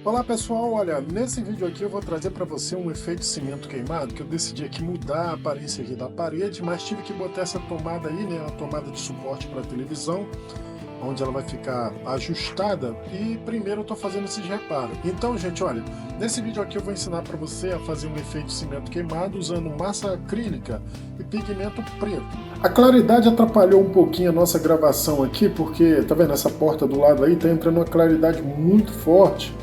Olá pessoal, olha, nesse vídeo aqui eu vou trazer para você um efeito cimento queimado, que eu decidi aqui mudar a aparência aqui da parede, mas tive que botar essa tomada aí, né, a tomada de suporte para televisão, onde ela vai ficar ajustada, e primeiro eu estou fazendo esses reparos. Então, gente, olha, nesse vídeo aqui eu vou ensinar para você a fazer um efeito cimento queimado usando massa acrílica e pigmento preto. A claridade atrapalhou um pouquinho a nossa gravação aqui, porque, tá vendo, essa porta do lado aí tá entrando uma claridade muito forte.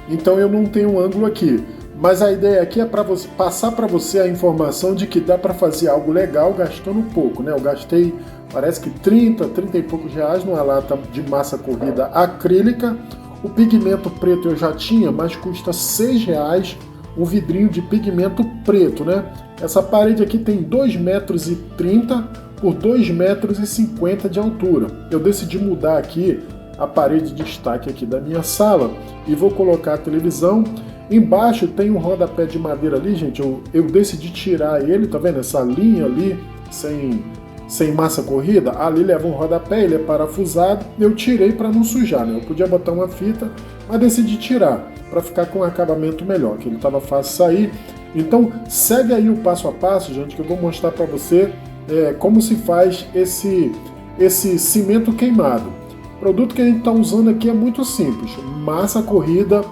Então eu não tenho um ângulo aqui, mas a ideia aqui é para passar para você a informação de que dá para fazer algo legal gastando pouco, né? Eu gastei, parece que 30 e poucos reais numa lata de massa corrida acrílica. O pigmento preto eu já tinha, mas custa 6 reais um vidrinho de pigmento preto, né? Essa parede aqui tem 2,30 metros por 2,50 metros de altura. Eu decidi mudar aqui a parede de destaque aqui da minha sala e vou colocar a televisão. Embaixo tem um rodapé de madeira ali, gente, eu decidi tirar ele, tá vendo? Essa linha ali, sem massa corrida, ali leva um rodapé, ele é parafusado, eu tirei para não sujar, né? Eu podia botar uma fita, mas decidi tirar, para ficar com um acabamento melhor, que ele estava fácil sair. Então segue aí o passo a passo, gente, que eu vou mostrar para você como se faz esse cimento queimado. O produto que a gente está usando aqui é muito simples, massa corrida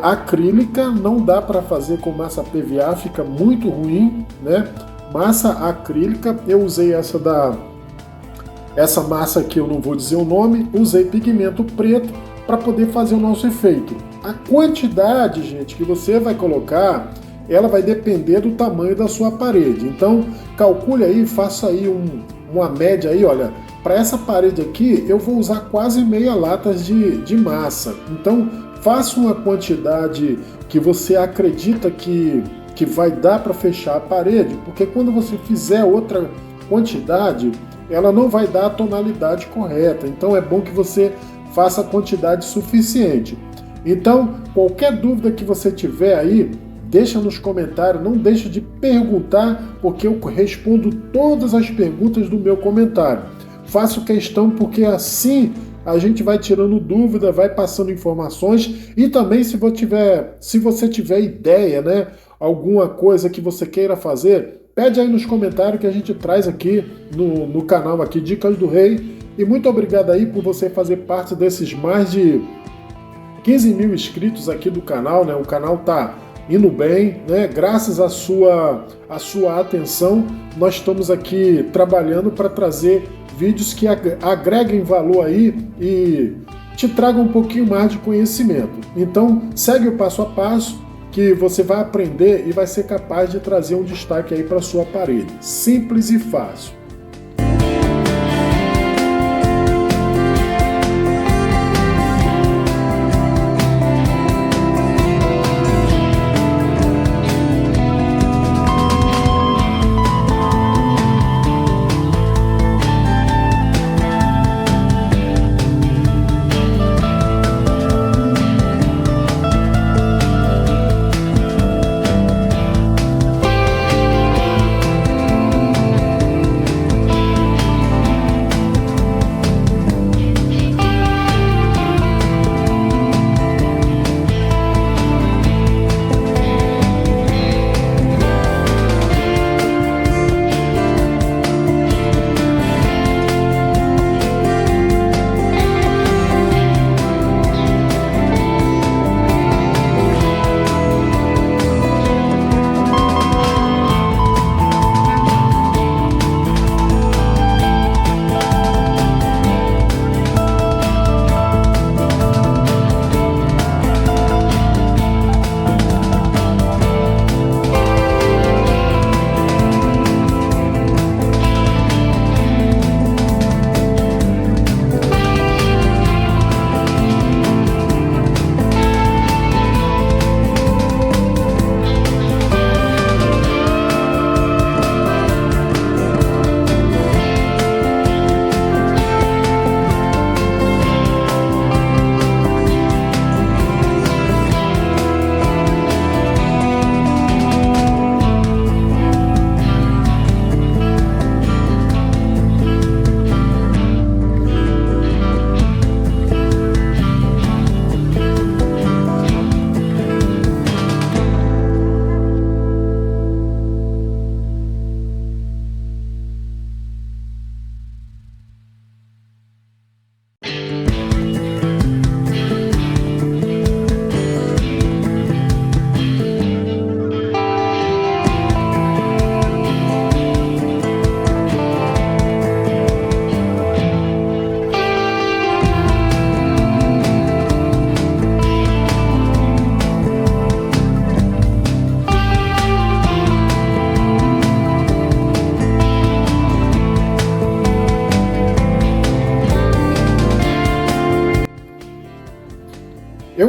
acrílica, não dá para fazer com massa PVA, fica muito ruim, né? Massa acrílica, eu usei essa massa aqui, eu não vou dizer o nome, usei pigmento preto para poder fazer o nosso efeito. A quantidade, gente, que você vai colocar, ela vai depender do tamanho da sua parede, então calcule aí, faça aí uma média aí, olha. Para essa parede aqui, eu vou usar quase meia lata de massa. Então, faça uma quantidade que você acredita que vai dar para fechar a parede, porque quando você fizer outra quantidade, ela não vai dar a tonalidade correta. Então, é bom que você faça a quantidade suficiente. Então, qualquer dúvida que você tiver aí, deixa nos comentários, não deixe de perguntar, porque eu respondo todas as perguntas do meu comentário. Faço questão porque assim a gente vai tirando dúvida, vai passando informações e também se você tiver ideia, né, alguma coisa que você queira fazer, pede aí nos comentários que a gente traz aqui no canal aqui Dicas do Rei. E muito obrigado aí por você fazer parte desses mais de 15 mil inscritos aqui do canal, né? O canal tá indo bem, né? Graças à sua atenção, nós estamos aqui trabalhando para trazer vídeos que agreguem valor aí e te tragam um pouquinho mais de conhecimento. Então, segue o passo a passo que você vai aprender e vai ser capaz de trazer um destaque aí para sua parede. Simples e fácil.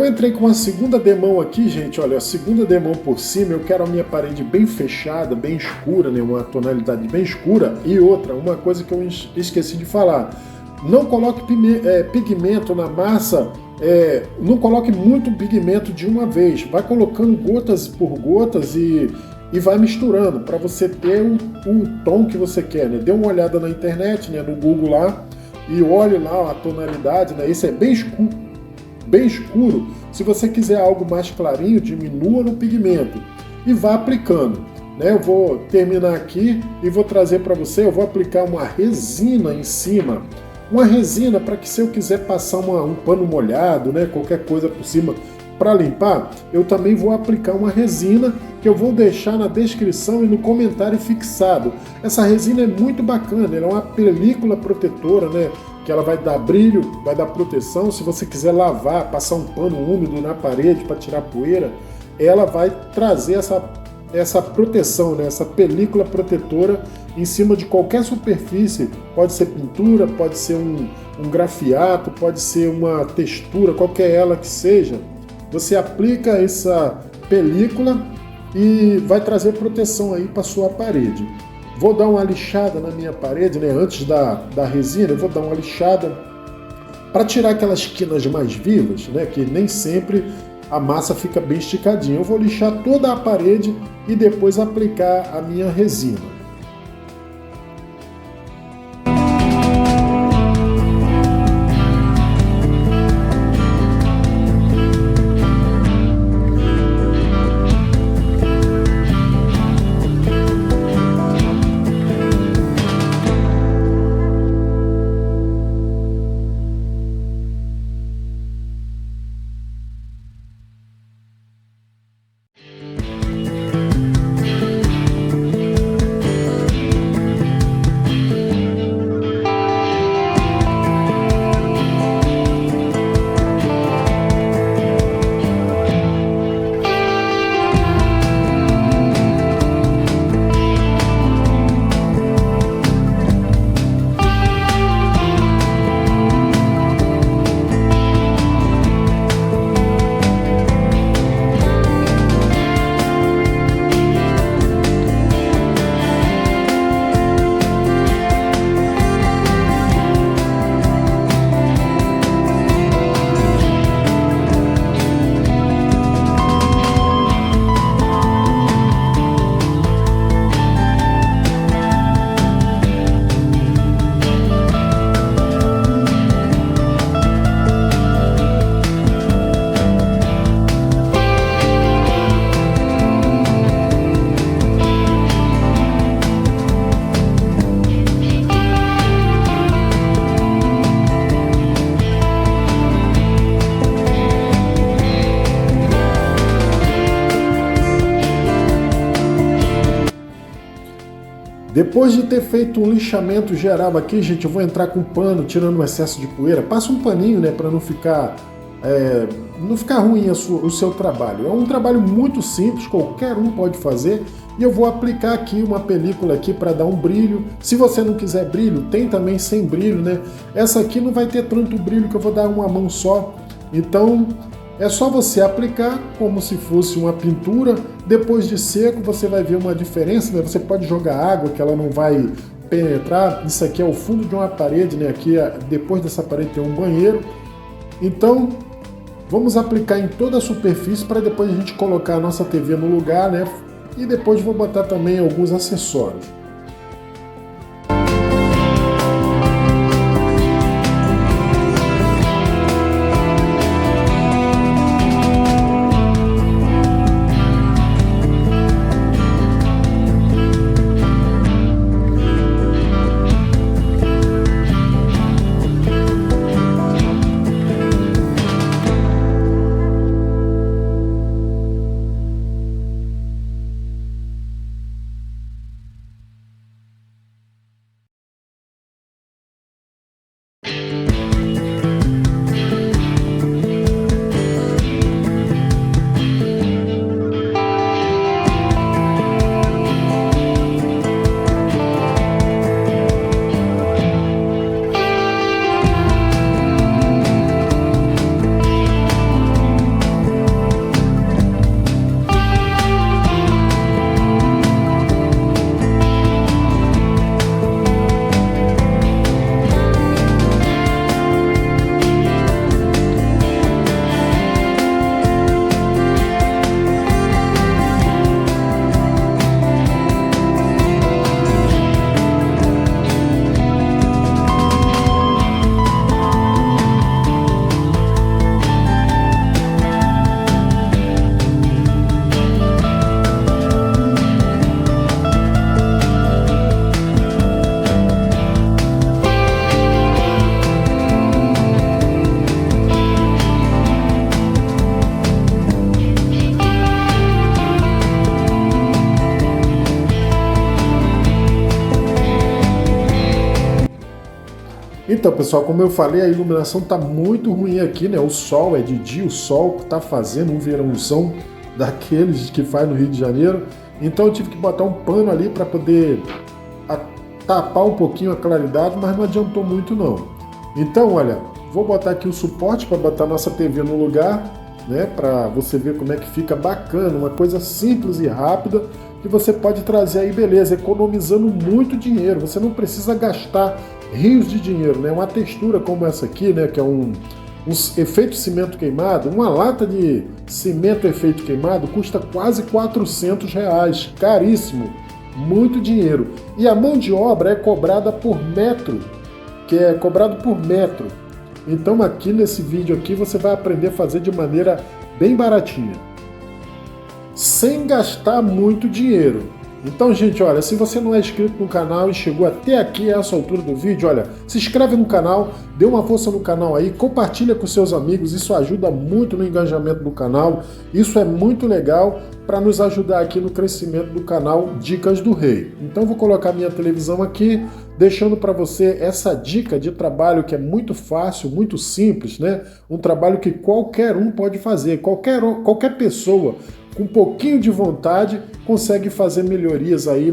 Eu entrei com a segunda demão aqui, gente, olha, a segunda demão por cima, eu quero a minha parede bem fechada, bem escura, né, uma tonalidade bem escura. E outra, uma coisa que eu esqueci de falar, não coloque pigmento na massa, não coloque muito pigmento de uma vez, vai colocando gotas por gotas e vai misturando para você ter o tom que você quer, né? Dê uma olhada na internet, né, no Google lá, e olhe lá a tonalidade, né? Esse é bem escuro, bem escuro. Se você quiser algo mais clarinho, diminua no pigmento e vá aplicando, né? Eu vou terminar aqui e vou trazer para você, eu vou aplicar uma resina em cima, uma resina para que se eu quiser passar um pano molhado, né, qualquer coisa por cima para limpar, eu também vou aplicar uma resina que eu vou deixar na descrição e no comentário fixado. Essa resina é muito bacana, ela é uma película protetora, né, que ela vai dar brilho, vai dar proteção. Se você quiser lavar, passar um pano úmido na parede para tirar poeira, ela vai trazer essa proteção, né, essa película protetora em cima de qualquer superfície. Pode ser pintura, pode ser um grafiato, pode ser uma textura, qualquer ela que seja. Você aplica essa película e vai trazer proteção aí para sua parede. Vou dar uma lixada na minha parede, né? Antes da resina, eu vou dar uma lixada para tirar aquelas quinas mais vivas, né? Que nem sempre a massa fica bem esticadinha. Eu vou lixar toda a parede e depois aplicar a minha resina. Depois de ter feito um lixamento geral aqui, gente, eu vou entrar com pano, tirando o excesso de poeira. Passa um paninho, né, para não ficar ruim o seu trabalho. É um trabalho muito simples, qualquer um pode fazer. E eu vou aplicar aqui uma película aqui para dar um brilho. Se você não quiser brilho, tem também sem brilho, né? Essa aqui não vai ter tanto brilho que eu vou dar uma mão só. Então é só você aplicar como se fosse uma pintura. Depois de seco você vai ver uma diferença, né? Você pode jogar água que ela não vai penetrar. Isso aqui é o fundo de uma parede, né? Aqui depois dessa parede tem um banheiro. Então vamos aplicar em toda a superfície para depois a gente colocar a nossa TV no lugar, né? E depois vou botar também alguns acessórios. Então, pessoal, como eu falei, a iluminação tá muito ruim aqui, né? O sol é de dia, o sol tá fazendo um verãozão daqueles que faz no Rio de Janeiro. Então eu tive que botar um pano ali para poder tapar um pouquinho a claridade, mas não adiantou muito não. Então, olha, vou botar aqui o suporte para botar nossa TV no lugar, né? Para você ver como é que fica bacana, uma coisa simples e rápida que você pode trazer aí, beleza, economizando muito dinheiro. Você não precisa gastar rios de dinheiro, né? Uma textura como essa aqui, né? Que é um efeito cimento queimado, uma lata de cimento efeito queimado custa quase R$400, caríssimo, muito dinheiro. E a mão de obra é cobrada por metro, que é cobrado por metro. Então aqui nesse vídeo aqui você vai aprender a fazer de maneira bem baratinha, sem gastar muito dinheiro. Então, gente, olha, se você não é inscrito no canal e chegou até aqui, a essa altura do vídeo, olha, se inscreve no canal, dê uma força no canal aí, compartilha com seus amigos, isso ajuda muito no engajamento do canal, isso é muito legal para nos ajudar aqui no crescimento do canal Dicas do Rei. Então, vou colocar minha televisão aqui, deixando para você essa dica de trabalho que é muito fácil, muito simples, né? Um trabalho que qualquer um pode fazer, qualquer pessoa com um pouquinho de vontade, consegue fazer melhorias aí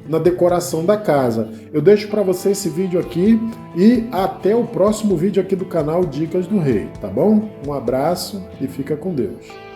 na decoração da casa. Eu deixo para você esse vídeo aqui e até o próximo vídeo aqui do canal Dicas do Rei, tá bom? Um abraço e fica com Deus.